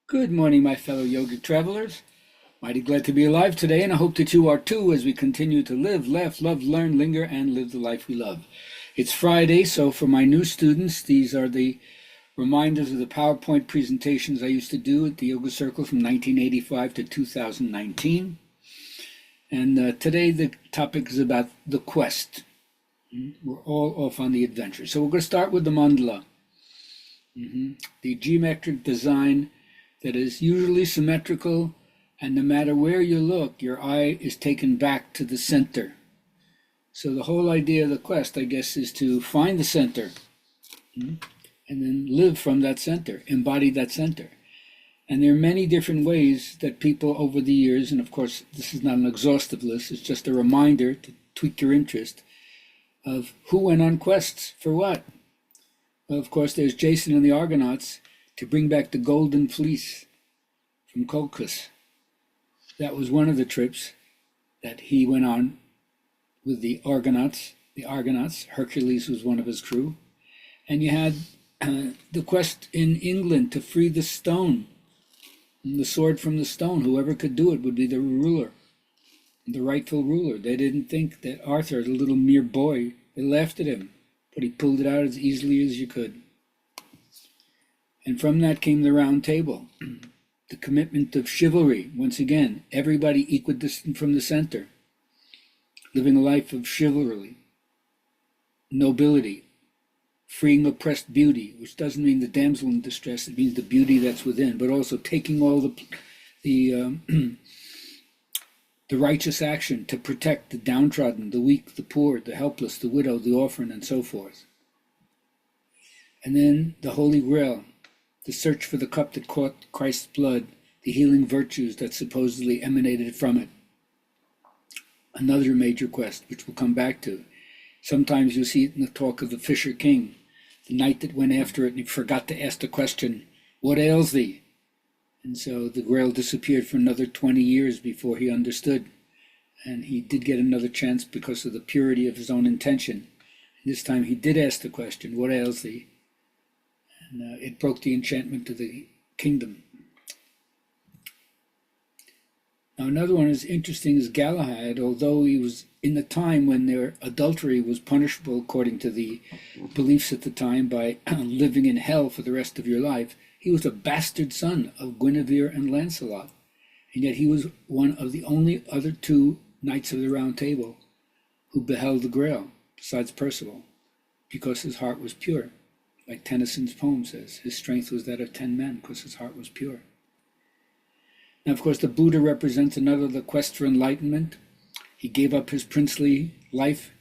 Good morning, my fellow yogic travelers. Mighty glad to be alive today, and I hope that you are too as we continue to live, laugh, love, learn, linger, and live the life we love. It's Friday, so for my new students, these are the reminders of the PowerPoint presentations I used to do at the Yoga Circle from 1985 to 2019. And today the topic is about the quest. We're all off on the adventure. So we're going to start with the mandala, the geometric design that is usually symmetrical, and no matter where you look, your eye is taken back to the center. So the whole idea of the quest, I guess, is to find the center and then live from that center, embody that center. And there are many different ways that people over the years, and of course this is not an exhaustive list, it's just a reminder to tweak your interest, of who went on quests for what. Well, of course, there's Jason and the Argonauts to bring back the golden fleece from Colchis. That was one of the trips that he went on with the Argonauts. Hercules was one of his crew. And you had the quest in England to free the stone, the sword from the stone. Whoever could do it would be the ruler, the rightful ruler. They didn't think that Arthur, the little mere boy, they laughed at him, but he pulled it out as easily as you could. And from that came the round table, the commitment of chivalry. Once again, everybody equidistant from the center, living a life of chivalry, nobility, freeing oppressed beauty, which doesn't mean the damsel in distress, it means the beauty that's within, but also taking all the righteous action to protect the downtrodden, the weak, the poor, the helpless, the widow, the orphan, and so forth. And then the Holy Grail, the search for the cup that caught Christ's blood, the healing virtues that supposedly emanated from it. Another major quest, which we'll come back to. Sometimes you see it in the talk of the Fisher King, the knight that went after it and he forgot to ask the question, "What ails thee?" And so the Grail disappeared for another 20 years before he understood. And he did get another chance because of the purity of his own intention. And this time he did ask the question, "What ails thee?" And it broke the enchantment of the kingdom. Now another one is interesting is Galahad, although he was in the time when their adultery was punishable according to the beliefs at the time by living in hell for the rest of your life, he was a bastard son of Guinevere and Lancelot. And yet he was one of the only other two knights of the Round Table who beheld the Grail, besides Percival, because his heart was pure. Like Tennyson's poem says, his strength was that of 10 men because his heart was pure. Now, of course, the Buddha represents another of the quest for enlightenment. He gave up his princely life,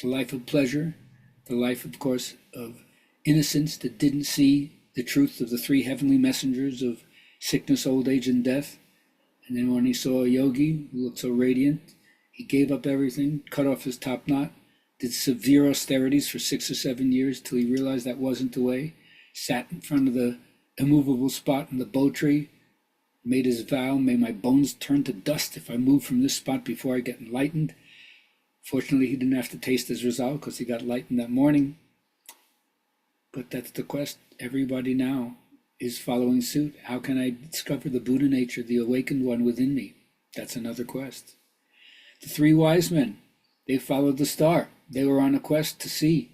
the life of pleasure, the life, of course, of innocence that didn't see the truth of the three heavenly messengers of sickness, old age, and death. And then when he saw a yogi who looked so radiant, he gave up everything, cut off his top knot, did severe austerities for 6 or 7 years till he realized that wasn't the way, sat in front of the immovable spot in the Bo tree, made his vow, "May my bones turn to dust if I move from this spot before I get enlightened." Fortunately, he didn't have to taste his resolve because he got enlightened that morning. But that's the quest. Everybody now is following suit. How can I discover the Buddha nature, the awakened one within me? That's another quest. The three wise men, they followed the star. They were on a quest to see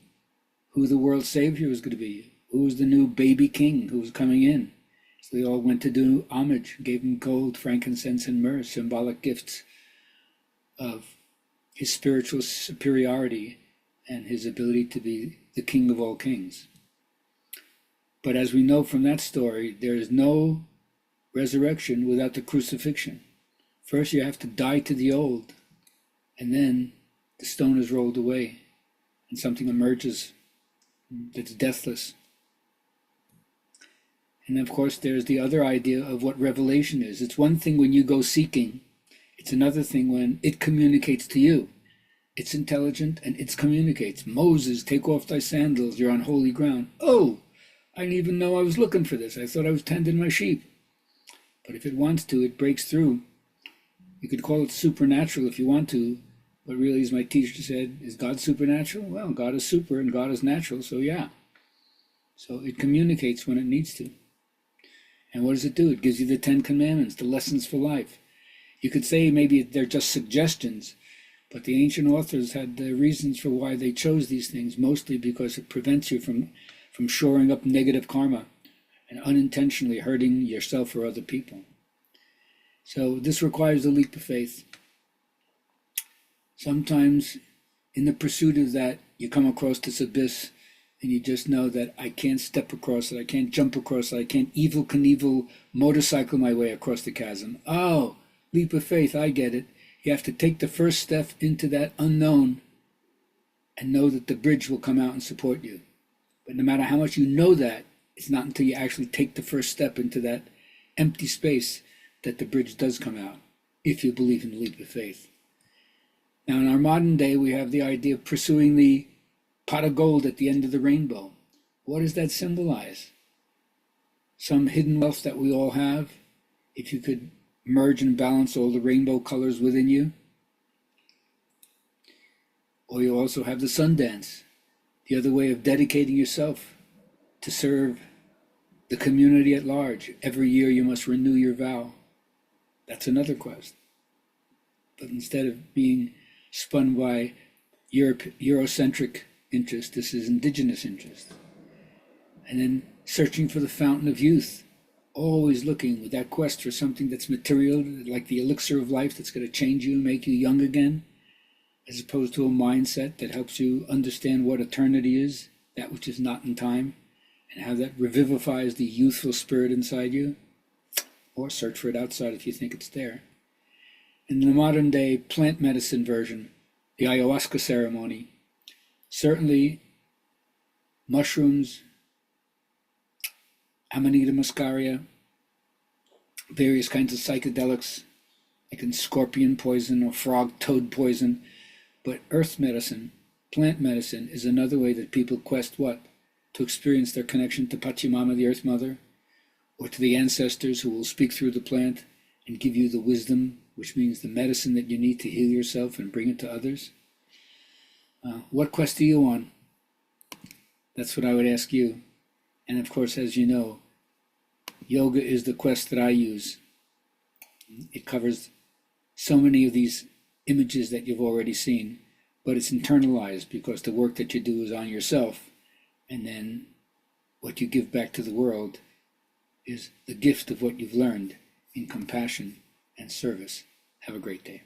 who the world savior was going to be, who was the new baby king who was coming in. So they all went to do homage, gave him gold, frankincense, and myrrh, symbolic gifts of his spiritual superiority and his ability to be the king of all kings. But as we know from that story, there is no resurrection without the crucifixion. First you have to die to the old, and then the stone is rolled away and something emerges that's deathless. And of course, there's the other idea of what revelation is. It's one thing when you go seeking. It's another thing when it communicates to you. It's intelligent and it communicates. Moses, take off thy sandals, you're on holy ground. Oh, I didn't even know I was looking for this. I thought I was tending my sheep. But if it wants to, it breaks through. You could call it supernatural if you want to, but really, as my teacher said, is God supernatural? Well, God is super and God is natural, so yeah. So it communicates when it needs to. And what does it do? It gives you the 10 Commandments, the lessons for life. You could say maybe they're just suggestions, but the ancient authors had the reasons for why they chose these things, mostly because it prevents you from shoring up negative karma and unintentionally hurting yourself or other people. So this requires a leap of faith. Sometimes in the pursuit of that, you come across this abyss and you just know that I can't step across it, I can't jump across it, I can't Evel Knievel motorcycle my way across the chasm. Oh, leap of faith, I get it. You have to take the first step into that unknown and know that the bridge will come out and support you. But no matter how much you know that, it's not until you actually take the first step into that empty space that the bridge does come out, if you believe in the leap of faith. Now, in our modern day, we have the idea of pursuing the pot of gold at the end of the rainbow. What does that symbolize? Some hidden wealth that we all have, if you could merge and balance all the rainbow colors within you. Or you also have the sun dance, the other way of dedicating yourself to serve the community at large. Every year you must renew your vow. That's another quest. But instead of being spun by Eurocentric interest, this is indigenous interest. And then searching for the fountain of youth, always looking with that quest for something that's material, like the elixir of life that's going to change you and make you young again, as opposed to a mindset that helps you understand what eternity is, that which is not in time, and how that revivifies the youthful spirit inside you, or search for it outside if you think it's there. In the modern day plant medicine version, the ayahuasca ceremony, certainly mushrooms, Amanita muscaria, various kinds of psychedelics, like in scorpion poison or frog toad poison. But earth medicine, plant medicine, is another way that people quest what? To experience their connection to Pachamama, the Earth Mother, or to the ancestors who will speak through the plant and give you the wisdom, which means the medicine that you need to heal yourself and bring it to others. What quest are you on? That's what I would ask you. And of course, as you know, yoga is the quest that I use. It covers so many of these images that you've already seen, but it's internalized because the work that you do is on yourself, and then what you give back to the world is the gift of what you've learned in compassion and service. Have a great day.